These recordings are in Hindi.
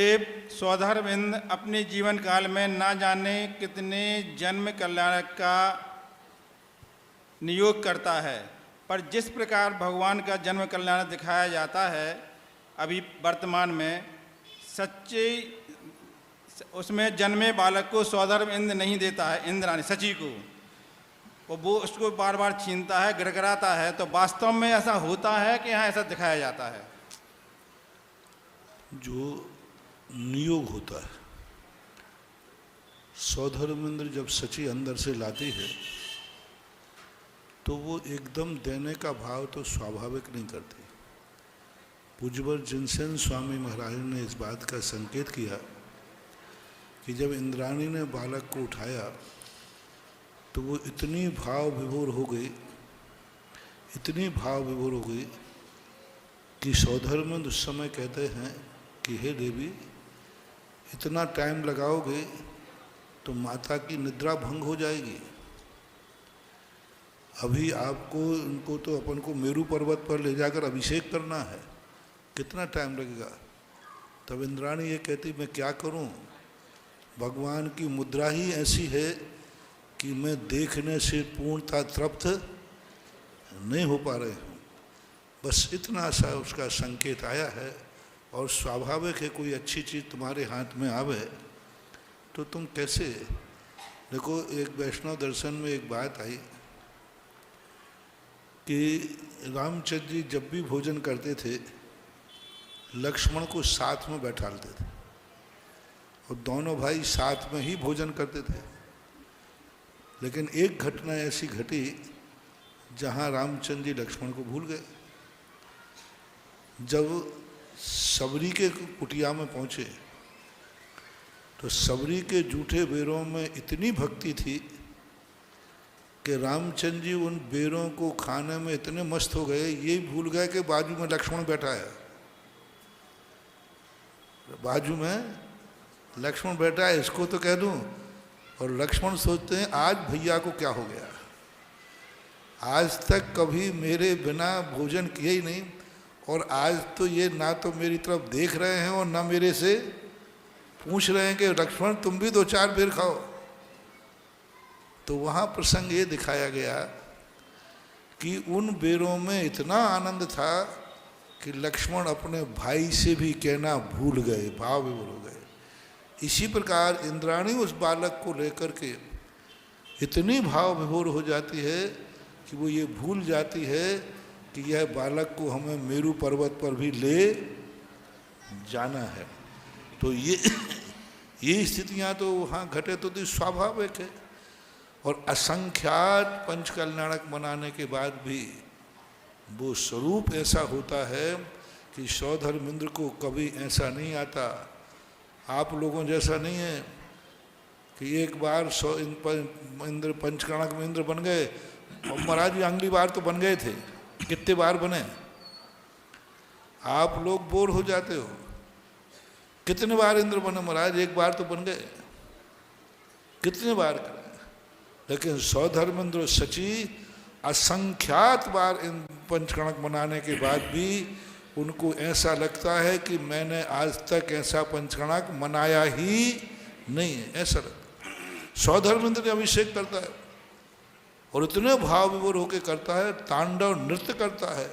देव स्वधर्मेंद्र अपने जीवन काल में ना जाने कितने जन्म कल्याण का नियोग करता है, पर जिस प्रकार भगवान का जन्म कल्याण दिखाया जाता है अभी वर्तमान में, सच्चे उसमें जन्मे बालक को स्वधर्म इंद्र नहीं देता है, इंद्राणी सची को वो उसको बार बार छीनता है, गिरगिराता है। तो वास्तव में ऐसा होता है कि यहाँ ऐसा दिखाया जाता है? जो नियोग होता है, स्वधर्मेंद्र जब सची अंदर से लाती है तो वो एकदम देने का भाव तो स्वाभाविक नहीं करती। पूज्यवर जिनसेन स्वामी महाराज ने इस बात का संकेत किया कि जब इंद्राणी ने बालक को उठाया तो वो इतनी भाव विभोर हो गई, इतनी भाव विभोर हो गई कि स्वधर्मेंद्र उस समय कहते हैं कि हे देवी, इतना टाइम लगाओगे तो माता की निद्रा भंग हो जाएगी। अभी आपको इनको तो अपन को मेरू पर्वत पर ले जाकर अभिषेक करना है, कितना टाइम लगेगा। तब इंद्राणी ये कहती मैं क्या करूं, भगवान की मुद्रा ही ऐसी है कि मैं देखने से पूर्णतः तृप्त नहीं हो पा रहे हूँ। बस इतना सा उसका संकेत आया है। और स्वाभाविक है, कोई अच्छी चीज़ तुम्हारे हाथ में आवे तो तुम कैसे। देखो, एक वैष्णव दर्शन में एक बात आई कि रामचंद्र जी जब भी भोजन करते थे लक्ष्मण को साथ में बैठाते थे और दोनों भाई साथ में ही भोजन करते थे। लेकिन एक घटना ऐसी घटी जहाँ रामचंद्र जी लक्ष्मण को भूल गए। जब सबरी के कुटिया में पहुँचे तो सबरी के जूठे बेरों में इतनी भक्ति थी कि रामचंद्र जी उन बेरों को खाने में इतने मस्त हो गए, ये भूल गए कि बाजू में लक्ष्मण बैठा है। बाजू में लक्ष्मण बैठा है, इसको तो कह दूं। और लक्ष्मण सोचते हैं आज भैया को क्या हो गया, आज तक कभी मेरे बिना भोजन किए ही नहीं, और आज तो ये ना तो मेरी तरफ देख रहे हैं और ना मेरे से पूछ रहे हैं कि लक्ष्मण तुम भी 2-4 बेर खाओ। तो वहाँ प्रसंग ये दिखाया गया कि उन बेरों में इतना आनंद था कि लक्ष्मण अपने भाई से भी कहना भूल गए, भाव विभोर हो गए। इसी प्रकार इंद्राणी उस बालक को लेकर के इतनी भाव विभोर हो जाती है कि वो ये भूल जाती है कि यह बालक को हमें मेरू पर्वत पर भी ले जाना है। तो ये स्थितियाँ तो वहाँ घटे तो स्वाभाविक है। और असंख्यात पंचकल्याणक मनाने के बाद भी वो स्वरूप ऐसा होता है कि स्वधर्मेंद्र को कभी ऐसा नहीं आता। आप लोगों जैसा नहीं है कि एक बार इंद्र पंचकल्याणक में इंद्र बन गए। महाराज जी अगली बार तो बन गए थे, कितने बार बने। आप लोग बोर हो जाते हो, कितने बार इंद्र बने महाराज, एक बार तो बन गए, कितने बार करें। लेकिन स्वधर्मेंद्र सची असंख्यात बार इन पंचकणक मनाने के बाद भी उनको ऐसा लगता है कि मैंने आज तक ऐसा पंचकणक मनाया ही नहीं है, ऐसा लगता है। स्वधर्मेंद्र ने अभिषेक करता है और इतने भाव विभोर होकर करता है, तांडव नृत्य करता है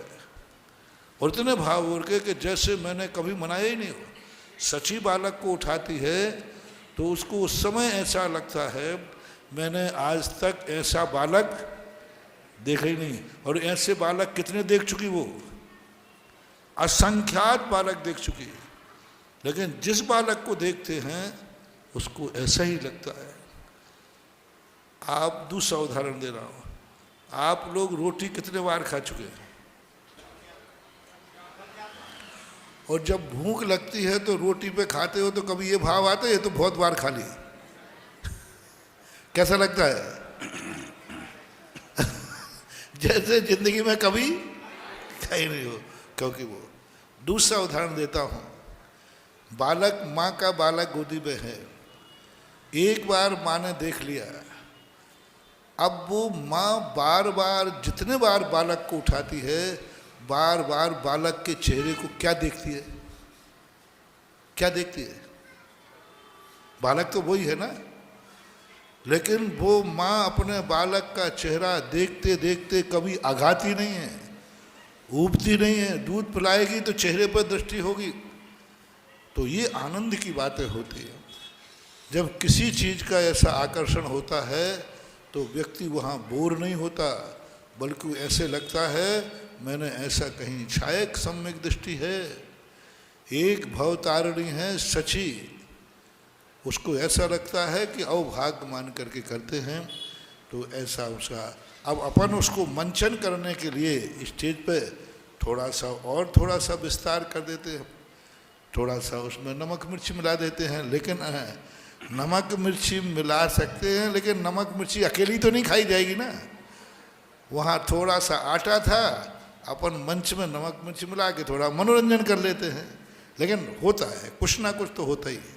और इतने भाव विभोर के कि जैसे मैंने कभी मनाया ही नहीं हो। सची बालक को उठाती है तो उसको उस समय ऐसा लगता है मैंने आज तक ऐसा बालक देखा ही नहीं। और ऐसे बालक कितने देख चुकी, वो असंख्यात बालक देख चुकी। लेकिन जिस बालक को देखते हैं उसको ऐसा ही लगता है। आप दूसरा उदाहरण दे रहा हूँ, आप लोग रोटी कितने बार खा चुके हैं? और जब भूख लगती है तो रोटी पे खाते हो तो कभी ये भाव आता है ये तो बहुत बार खा ली, कैसा लगता है? जैसे जिंदगी में कभी खाई नहीं हो। क्योंकि वो दूसरा उदाहरण देता हूँ, बालक, माँ का बालक गोदी में है, एक बार माँ ने देख लिया, अब वो माँ बार बार जितने बार बालक को उठाती है बार बार बालक के चेहरे को क्या देखती है? क्या देखती है? बालक तो वही है ना, लेकिन वो माँ अपने बालक का चेहरा देखते देखते कभी आघाती नहीं है, ऊबती नहीं है। दूध पिलाएगी तो चेहरे पर दृष्टि होगी। तो ये आनंद की बातें होती हैं। जब किसी चीज़ का ऐसा आकर्षण होता है तो व्यक्ति वहाँ बोर नहीं होता, बल्कि ऐसे लगता है मैंने ऐसा कहीं छायक सम्यक दृष्टि है, एक भवतारिणी है सची, उसको ऐसा लगता है कि अवभाग्य मान करके करते हैं। तो ऐसा उसका, अब अपन उसको मंचन करने के लिए स्टेज पे थोड़ा सा विस्तार कर देते हैं, थोड़ा सा उसमें नमक मिर्ची मिला देते हैं। लेकिन नमक मिर्ची मिला सकते हैं, लेकिन नमक मिर्ची अकेली तो नहीं खाई जाएगी ना। वहाँ थोड़ा सा आटा था, अपन मंच में नमक मिर्ची मिला के थोड़ा मनोरंजन कर लेते हैं। लेकिन होता है, कुछ ना कुछ तो होता ही है।